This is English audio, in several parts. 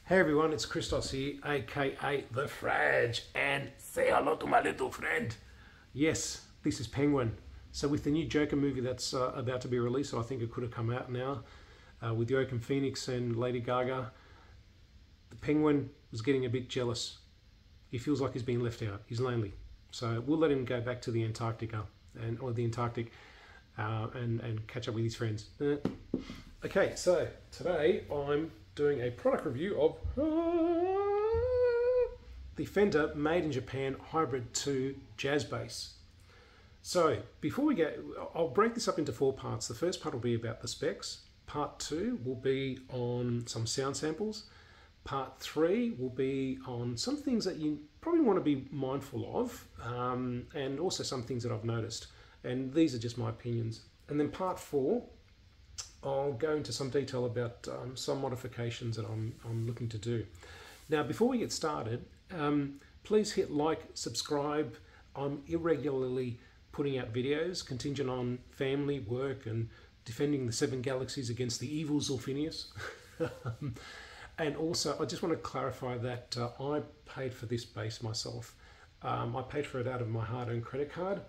Hey everyone, it's Christos here, aka The Frage, and say hello to my little friend. Yes, this is Penguin. So with the new Joker movie that's about to be released, I think it could have come out now, with Joaquin Phoenix and Lady Gaga, the Penguin was getting a bit jealous. He feels like he's being left out. He's lonely. So we'll let him go back to the Antarctica, or the Antarctic, and catch up with his friends. Okay, so today I'm doing a product review of the Fender Made in Japan Hybrid 2 Jazz Bass. So before we get, I'll break this up into 4 parts. The first part will be about the specs. Part 2 will be on some sound samples. Part 3 will be on some things that you probably want to be mindful of, and also some things that I've noticed. And these are just my opinions. And then part 4, I'll go into some detail about some modifications that I'm looking to do. Now, before we get started, please hit like, subscribe. I'm irregularly putting out videos contingent on family, work, and defending the 7 galaxies against the evil Zulfinius. And also, I just want to clarify that I paid for this bass myself. I paid for it out of my hard-earned credit card.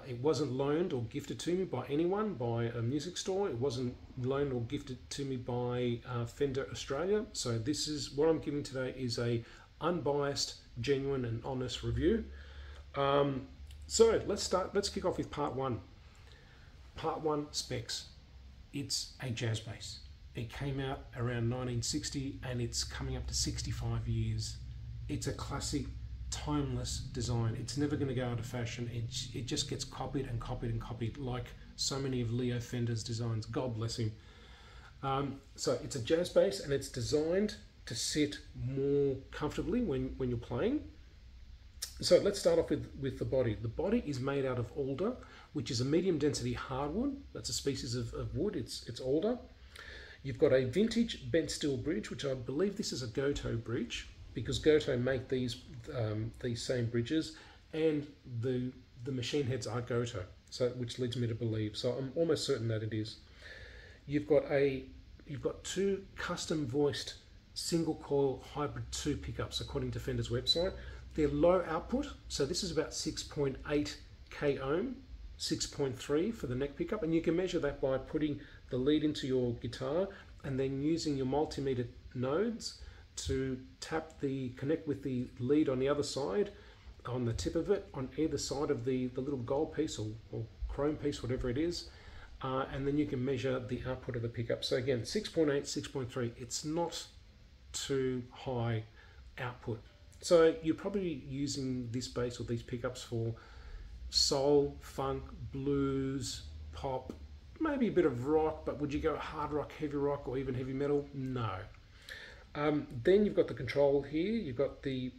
It wasn't loaned or gifted to me by anyone, by a music store. It wasn't loaned or gifted to me by Fender Australia. So this is what I'm giving today is a unbiased, genuine and honest review. So let's kick off with part 1. Part 1, specs. It's a jazz bass. It came out around 1960 and it's coming up to 65 years. It's a classic, timeless design. It's never going to go out of fashion. It just gets copied and copied and copied, like so many of Leo Fender's designs. God bless him. So it's a jazz bass and it's designed to sit more comfortably when you're playing. So let's start off with the body. The body is made out of alder, which is a medium density hardwood. That's a species of wood. It's alder. You've got a vintage bent steel bridge, which I believe this is a Goto bridge, because Goto make these same bridges, and the machine heads are Goto, so which leads me to believe. So I'm almost certain that it is. You've got 2 custom voiced single coil hybrid 2 pickups according to Fender's website. They're low output, so this is about 6.8 k ohm, 6.3 for the neck pickup, and you can measure that by putting the lead into your guitar and then using your multimeter nodes to connect with the lead on the other side, on the tip of it, on either side of the little gold piece or chrome piece, whatever it is, and then you can measure the output of the pickup. So again, 6.8, 6.3, it's not too high output. So you're probably using this bass or these pickups for soul, funk, blues, pop, maybe a bit of rock, but would you go hard rock, or even heavy metal? No. Then you've got the control here. You've got the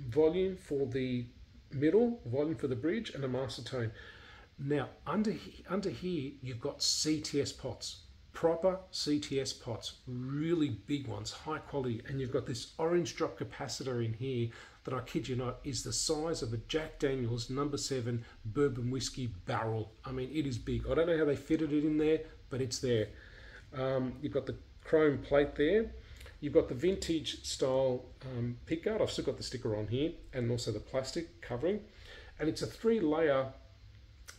volume for the middle, volume for the bridge, and a master tone. Now, under here, you've got CTS pots, proper CTS pots, really big ones, high quality, and you've got this orange drop capacitor in here that, I kid you not, is the size of a Jack Daniel's No. 7 bourbon whiskey barrel. I mean, it is big. I don't know how they fitted it in there, but it's there. You've got the chrome plate there. You've got the vintage style pickguard. I've still got the sticker on here, and also the plastic covering. And it's a 3-layer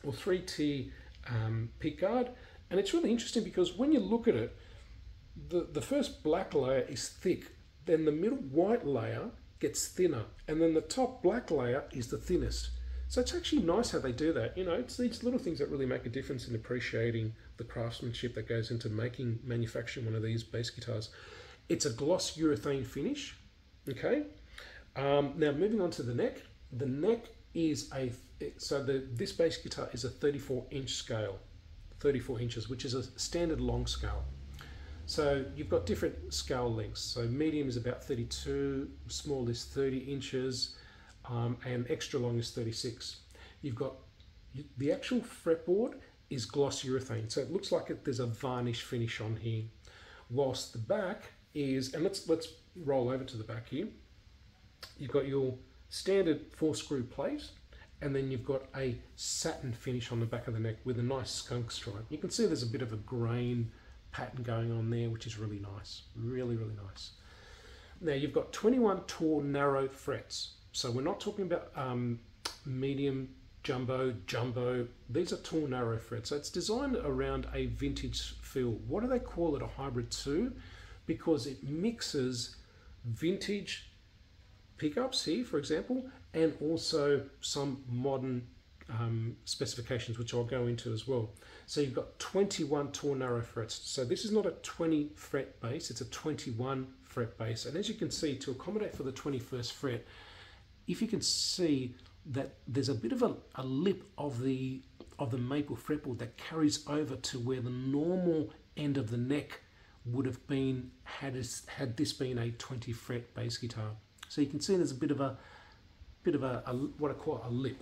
or 3-tier pickguard. And it's really interesting because when you look at it, the first black layer is thick, then the middle white layer gets thinner, and then the top black layer is the thinnest. So it's actually nice how they do that. You know, it's these little things that really make a difference in appreciating the craftsmanship that goes into manufacturing one of these bass guitars. It's a gloss urethane finish, okay? Now moving on to the neck. The neck is this bass guitar is a 34-inch scale, 34 inches, which is a standard long scale. So you've got different scale lengths. So medium is about 32, small is 30 inches, and extra long is 36. You've got the actual fretboard is gloss urethane, so it looks like there's a varnish finish on here. Whilst the back is, and let's roll over to the back here. You've got your standard 4-screw plate, and then you've got a satin finish on the back of the neck with a nice skunk stripe. You can see there's a bit of a grain pattern going on there, which is really nice, really nice. Now you've got 21 tall, narrow frets. So we're not talking about medium, jumbo. These are tall, narrow frets. So it's designed around a vintage feel. What do they call it a hybrid 2? Because it mixes vintage pickups here, for example, and also some modern specifications, which I'll go into as well. So you've got 21 tall, narrow frets. So this is not a 20 fret bass, it's a 21 fret bass. And as you can see, to accommodate for the 21st fret, if you can see that there's a bit of a lip of the maple fretboard that carries over to where the normal end of the neck would have been had this been a 20 fret bass guitar. So you can see there's a bit of a what I call a lip.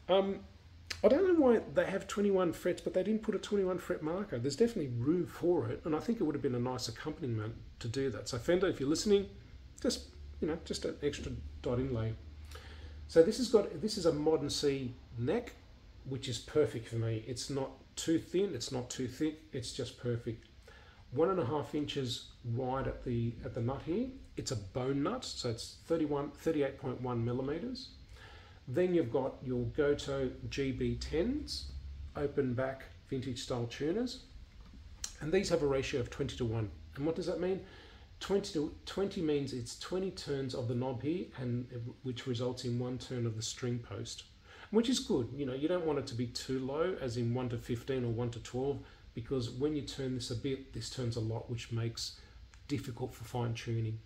I don't know why they have 21 frets, but they didn't put a 21 fret marker. There's definitely room for it, and I think it would have been a nice accompaniment to do that. So Fender, if you're listening, just an extra dot inlay. So this is a modern C neck, which is perfect for me. It's not too thin, it's not too thick, it's just perfect. 1.5 inches wide at the nut here. It's a bone nut, so it's 38.1 millimeters. Then you've got your Goto GB10s, open back vintage style tuners, and these have a ratio of 20:1. And what does that mean? 20 means it's 20 turns of the knob here, and which results in 1 turn of the string post, which is good. You don't want it to be too low, as in 1 to 15 or 1 to 12, because when you turn this a bit, this turns a lot, which makes difficult for fine tuning.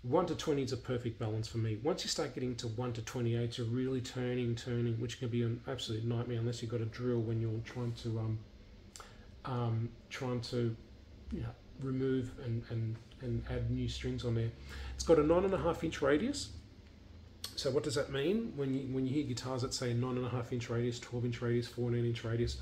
1 to 20 is a perfect balance for me. Once you start getting to 1 to 28, you're really turning, which can be an absolute nightmare unless you've got a drill when you're trying to remove and add new strings on there. It's got a 9.5 inch radius. So what does that mean? When you hear guitars that say 9.5 inch radius, 12 inch radius, 14 inch radius,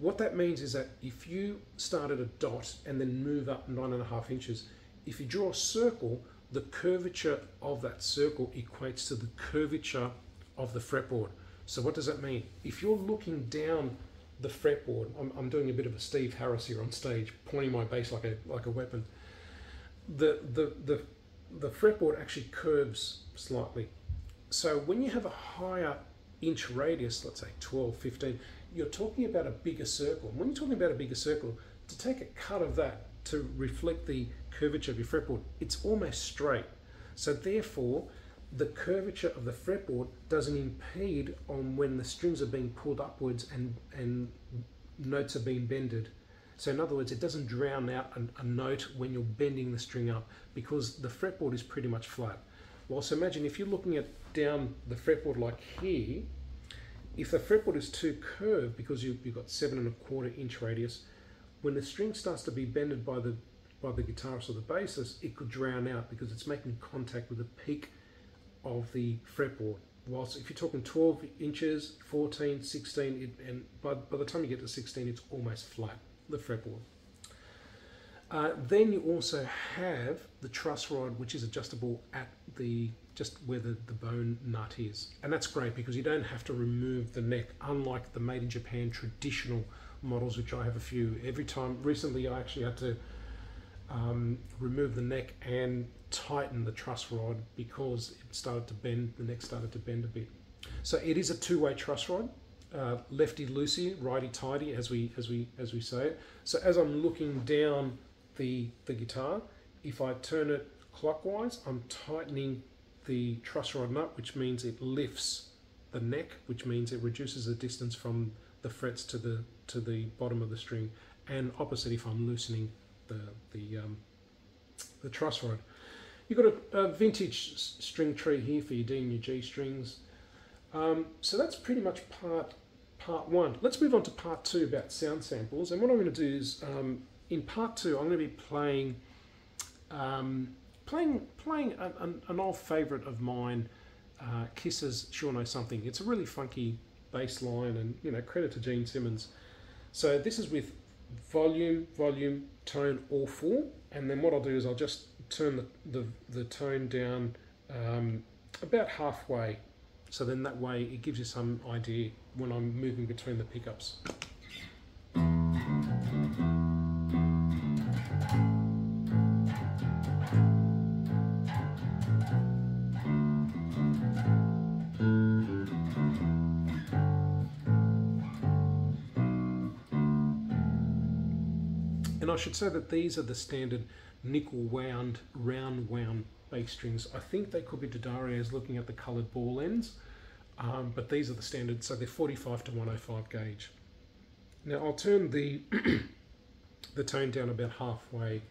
what that means is that if you start at a dot and then move up 9.5 inches, if you draw a circle, the curvature of that circle equates to the curvature of the fretboard. So what does that mean? If you're looking down the fretboard, I'm doing a bit of a Steve Harris here on stage, pointing my bass like a weapon. The fretboard actually curves slightly. So when you have a higher inch radius, let's say 12, 15, you're talking about a bigger circle. And when you're talking about a bigger circle, to take a cut of that to reflect the curvature of your fretboard, it's almost straight. So therefore, the curvature of the fretboard doesn't impede on when the strings are being pulled upwards and notes are being bended. So in other words, it doesn't drown out a note when you're bending the string up, because the fretboard is pretty much flat. Well, so imagine if you're looking at down the fretboard like here, if the fretboard is too curved because you've got 7.25 inch radius, when the string starts to be bended by the guitarist or the bassist, it could drown out because it's making contact with the peak of the fretboard. Whilst if you're talking 12 inches, 14, 16, and by the time you get to 16, it's almost flat, the fretboard. Then you also have the truss rod, which is adjustable at just where the bone nut is. And that's great because you don't have to remove the neck, unlike the made in Japan traditional models, which I have a few. Recently I actually had to remove the neck and tighten the truss rod because it started to bend, the neck started to bend a bit. So it is a two-way truss rod, lefty loosey, righty tighty, as we say it. So as I'm looking down the guitar, if I turn it clockwise, I'm tightening the truss rod nut, which means it lifts the neck, which means it reduces the distance from the frets to the bottom of the string, and opposite if I'm loosening the truss rod. You've got a vintage string tree here for your D and your G strings. So that's pretty much part one. Let's move on to part two about sound samples. And what I'm going to do is, in part two, I'm going to be playing an old favourite of mine, Kiss's Sure Know Something. It's a really funky bass line, and credit to Gene Simmons. So this is with volume, tone, all full, and then what I'll do is I'll just turn the tone down about halfway, so then that way it gives you some idea when I'm moving between the pickups. And I should say that these are the standard nickel wound, round wound bass strings. I think they could be D'Addarios looking at the coloured ball ends, but these are the standard, so they're 45 to 105 gauge. Now I'll turn the the tone down about halfway.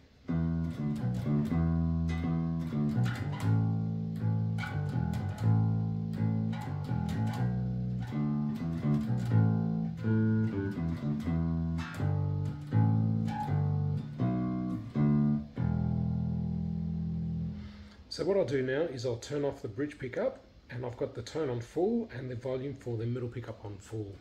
So what I'll do now is I'll turn off the bridge pickup, and I've got the tone on full and the volume for the middle pickup on full.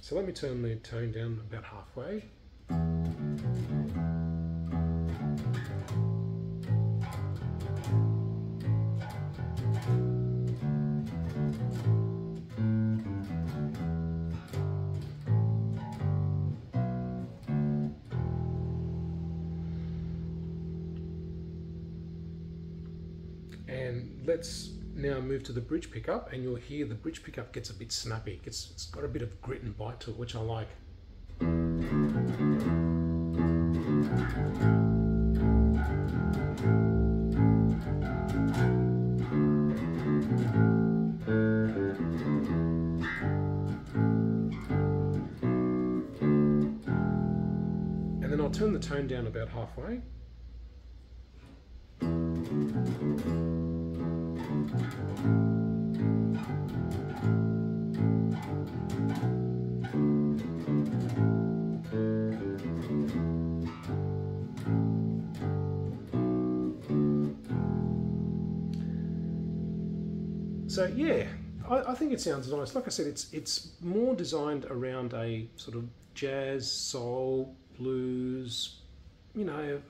So let me turn the tone down about halfway. And let's now move to the bridge pickup, and you'll hear the bridge pickup gets a bit snappy. It's got a bit of grit and bite to it, which I like. And then I'll turn the tone down about halfway. So yeah, I think it sounds nice. Like I said, it's more designed around a sort of jazz, soul, blues, you know,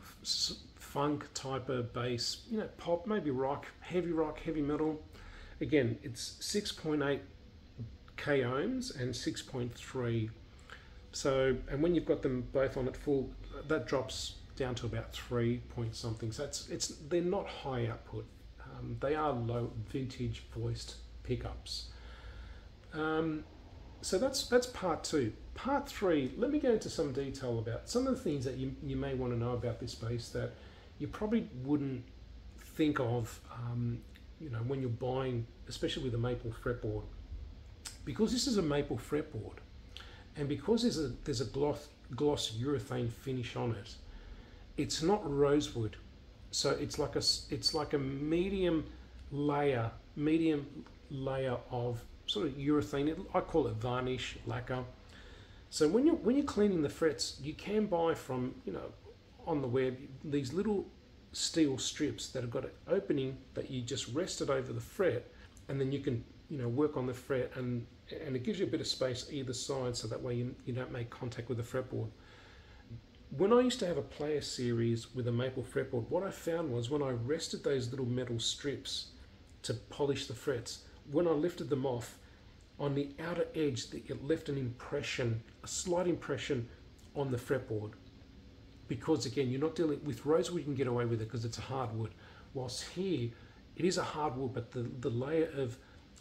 funk type of bass, you know, pop, maybe rock, heavy metal. Again, it's 6.8 k ohms and 6.3. So, and when you've got them both on at full, that drops down to about 3 point something. So they're not high output. They are low vintage voiced pickups. So that's part two. Part three, let me go into some detail about some of the things that you may want to know about this bass that you probably wouldn't think of, you know, when you're buying, especially with a maple fretboard. Because this is a maple fretboard, and because there's a gloss urethane finish on it, it's not rosewood. So it's like a medium layer of sort of urethane. I call it varnish lacquer. So when you're cleaning the frets, you can buy from, you know, on the web, these little steel strips that have got an opening that you just rest it over the fret, and then you can, you know, work on the fret, and it gives you a bit of space either side, so that way you don't make contact with the fretboard. When I used to have a player series with a maple fretboard, what I found was when I rested those little metal strips to polish the frets, when I lifted them off, on the outer edge, it left an impression, a slight impression on the fretboard. Because again, you're not dealing with rosewood, you can get away with it because it's a hardwood. Whilst here, it is a hardwood, but the layer of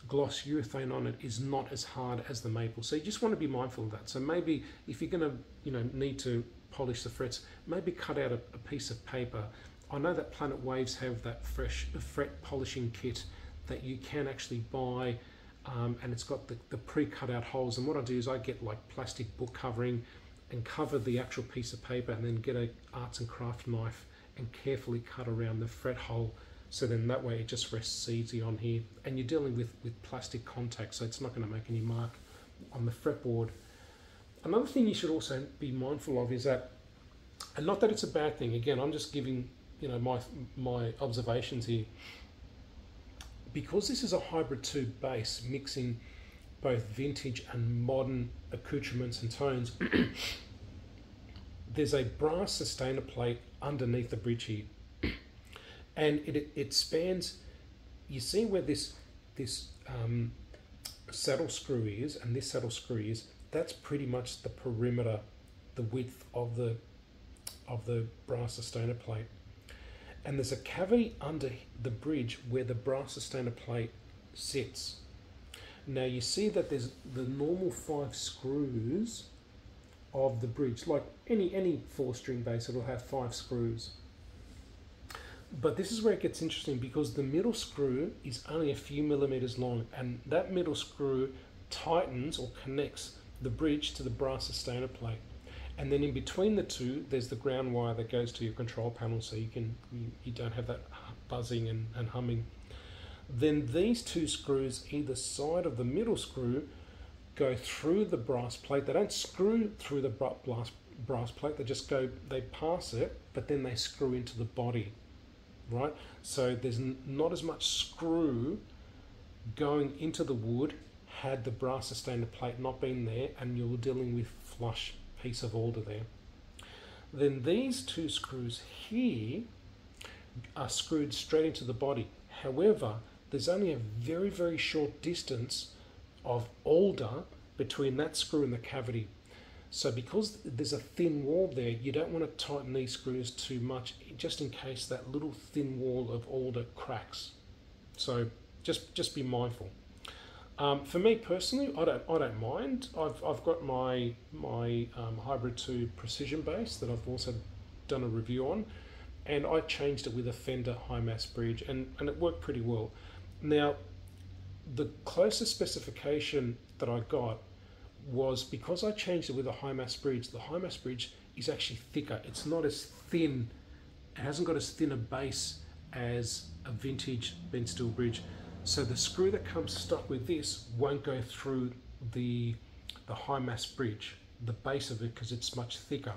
gloss urethane on it is not as hard as the maple. So you just want to be mindful of that. So maybe if you're going to, you know, need to polish the frets, maybe cut out a piece of paper. I know that Planet Waves have that fresh fret polishing kit that you can actually buy, and it's got the pre-cut out holes. And what I do is I get like plastic book covering and cover the actual piece of paper, and then get a arts and craft knife and carefully cut around the fret hole, so then that way it just rests easy on here. And you're dealing with plastic contact, so it's not going to make any mark on the fretboard. Another thing you should also be mindful of is that, and not that it's a bad thing, again, I'm just giving, you know, my observations here. Because this is a hybrid tube bass mixing both vintage and modern accoutrements and tones, there's a brass sustainer plate underneath the bridge here, and it spans. You see where this saddle screw is, and this saddle screw is. that's pretty much the perimeter, the width of the brass sustainer plate. And there's a cavity under the bridge where the brass sustainer plate sits. Now you see that there's the normal 5 screws of the bridge, like any 4-string bass, it'll have 5 screws. But this is where it gets interesting, because the middle screw is only a few millimeters long, and that middle screw tightens or connects the bridge to the brass sustainer plate. And then in between the two, there's the ground wire that goes to your control panel, so you don't have that buzzing and humming. Then these 2 screws either side of the middle screw go through the brass plate. They don't screw through the brass plate, they pass it, but then they screw into the body, right? So there's not as much screw going into the wood had the brass sustainer plate not been there and you're dealing with flush piece of alder there. Then these 2 screws here are screwed straight into the body. However, there's only a very, very short distance of alder between that screw and the cavity. So because there's a thin wall there, you don't want to tighten these screws too much, just in case that little thin wall of alder cracks. So just be mindful. For me personally, I don't mind. I've got my Hybrid 2 precision bass that I've also done a review on, and I changed it with a Fender high mass bridge, and it worked pretty well. Now, the closest specification that I got was, because I changed it with a high mass bridge, the high mass bridge is actually thicker. It's not as thin. It hasn't got as thin a base as a vintage bent steel bridge. So the screw that comes stuck with this won't go through the high mass bridge, the base of it, because it's much thicker.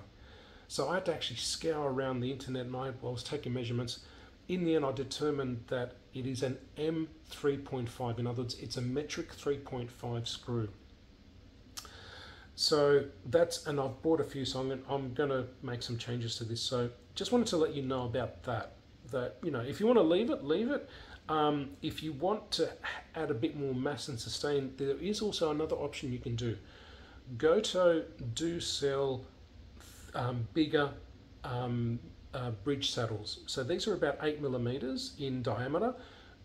So I had to actually scour around the internet, and I was taking measurements. In the end, I determined that it is an M3.5. In other words, it's a metric 3.5 screw. So that's, and I've bought a few, so I'm going to make some changes to this. So just wanted to let you know about that. That, you know, if you want to leave it, leave it. If you want to add a bit more mass and sustain, there is also another option you can do. Goto do sell bigger bridge saddles. So these are about 8 millimeters in diameter.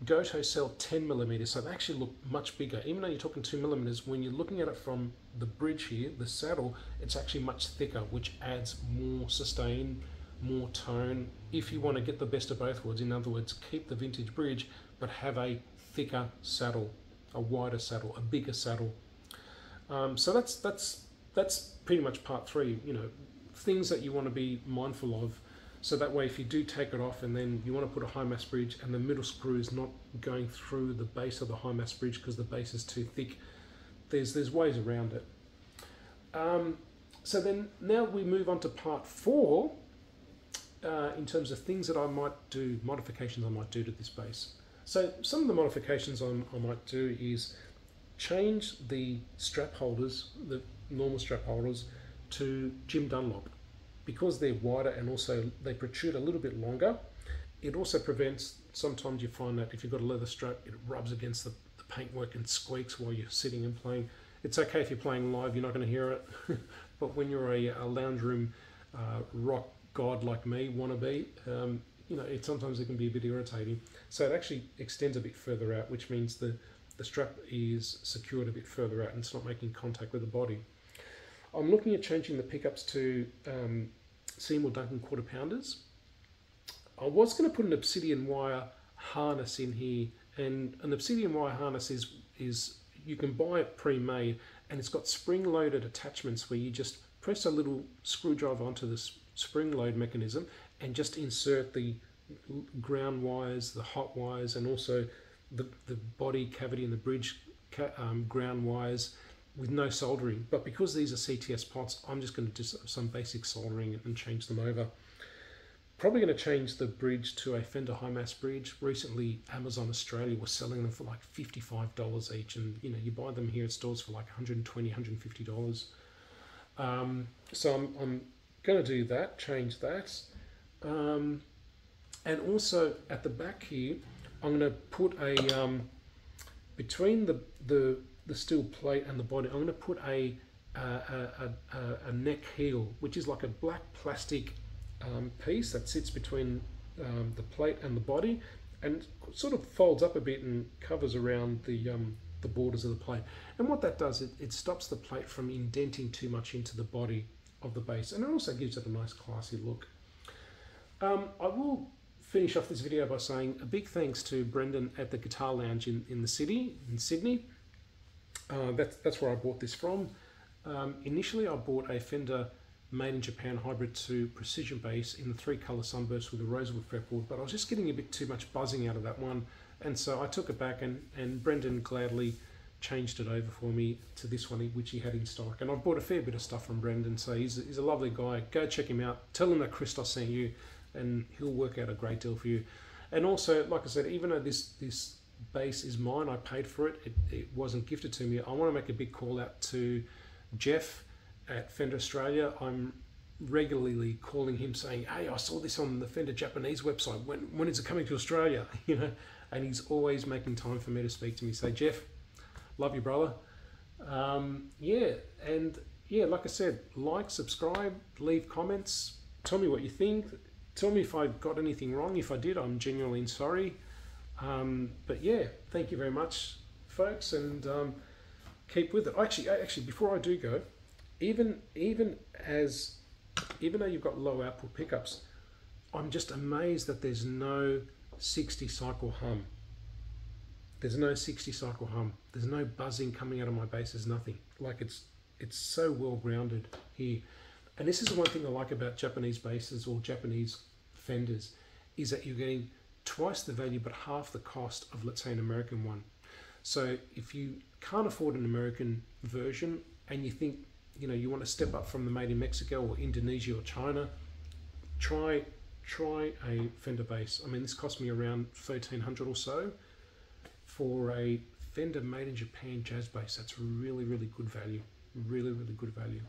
Goto sell 10 millimeters, so they actually look much bigger. Even though you're talking 2 millimeters, when you're looking at it from the bridge here, the saddle, it's actually much thicker, which adds more sustain, more tone, if you want to get the best of both worlds. In other words, keep the vintage bridge, but have a thicker saddle, a wider saddle, a bigger saddle. So that's pretty much part 3, you know, things that you want to be mindful of. So that way, if you do take it off and then you want to put a high mass bridge and the middle screw is not going through the base of the high mass bridge because the base is too thick, there's ways around it. So then now we move on to part 4 in terms of things that I might do, modifications I might do to this bass. So some of the modifications I might do is change the strap holders, the normal strap holders, to Jim Dunlop. Because they're wider and also they protrude a little bit longer, it also prevents, sometimes you find that if you've got a leather strap, it rubs against the paintwork and squeaks while you're sitting and playing. It's okay if you're playing live, you're not going to hear it, but when you're a lounge room rock god like me, wannabe, you know, sometimes it can be a bit irritating. So it actually extends a bit further out, which means the strap is secured a bit further out and it's not making contact with the body. I'm looking at changing the pickups to Seymour Duncan quarter pounders. I was going to put an obsidian wire harness in here, and an obsidian wire harness is you can buy it pre-made, and it's got spring-loaded attachments where you just press a little screwdriver onto the spring load mechanism and just insert the ground wires, the hot wires, and also the body cavity and the bridge ground wires, with no soldering. But because these are CTS pots, I'm just going to do some basic soldering and change them over. Probably going to change the bridge to a Fender high mass bridge. Recently, Amazon Australia was selling them for like $55 each, and you know, you buy them here at stores for like $120, $150. So I'm going to do that, change that. And also at the back here, I'm going to put a between the steel plate and the body, I'm going to put a a neck heel, which is like a black plastic piece that sits between the plate and the body, and sort of folds up a bit and covers around the borders of the plate. And what that does, it stops the plate from indenting too much into the body of the bass, and it also gives it a nice classy look. I will finish off this video by saying a big thanks to Brendan at the Guitar Lounge in the city, in Sydney. That's where I bought this from. Initially I bought a Fender made in Japan Hybrid 2 precision bass in the 3-color sunburst with a rosewood fretboard, but I was just getting a bit too much buzzing out of that one, and so I took it back, and Brendan gladly changed it over for me to this one, which he had in stock. And I've bought a fair bit of stuff from Brendan, so he's a lovely guy. Go check him out, tell him that Christos sent you, and he'll work out a great deal for you. And also, like I said, even though this bass is mine, I paid for it, it wasn't gifted to me, I want to make a big call out to Jeff at Fender Australia. I'm regularly calling him saying, hey, I saw this on the Fender Japanese website, when is it coming to Australia? You know, and he's always making time for me to speak to me. So Jeff, love you, brother. Yeah, and yeah, like I said, like, subscribe, leave comments, tell me what you think, tell me if I got anything wrong. If I did, I'm genuinely sorry. But yeah, thank you very much, folks, and keep with it. Actually, before I do go, even though you've got low output pickups, I'm just amazed that there's no 60 cycle hum. There's no 60 cycle hum. There's no buzzing coming out of my bass. There's nothing. Like, it's so well grounded here. And this is the one thing I like about Japanese basses or Japanese Fenders, is that you're getting twice the value but half the cost of, let's say, an American one. So if you can't afford an American version and you think, you know, you want to step up from the made in Mexico or Indonesia or China, try a Fender bass. I mean, this cost me around $1,300 or so for a Fender made in Japan jazz bass. That's really, really good value. Really, really good value.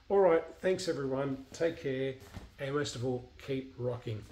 All right, thanks everyone. Take care, and most of all, keep rocking.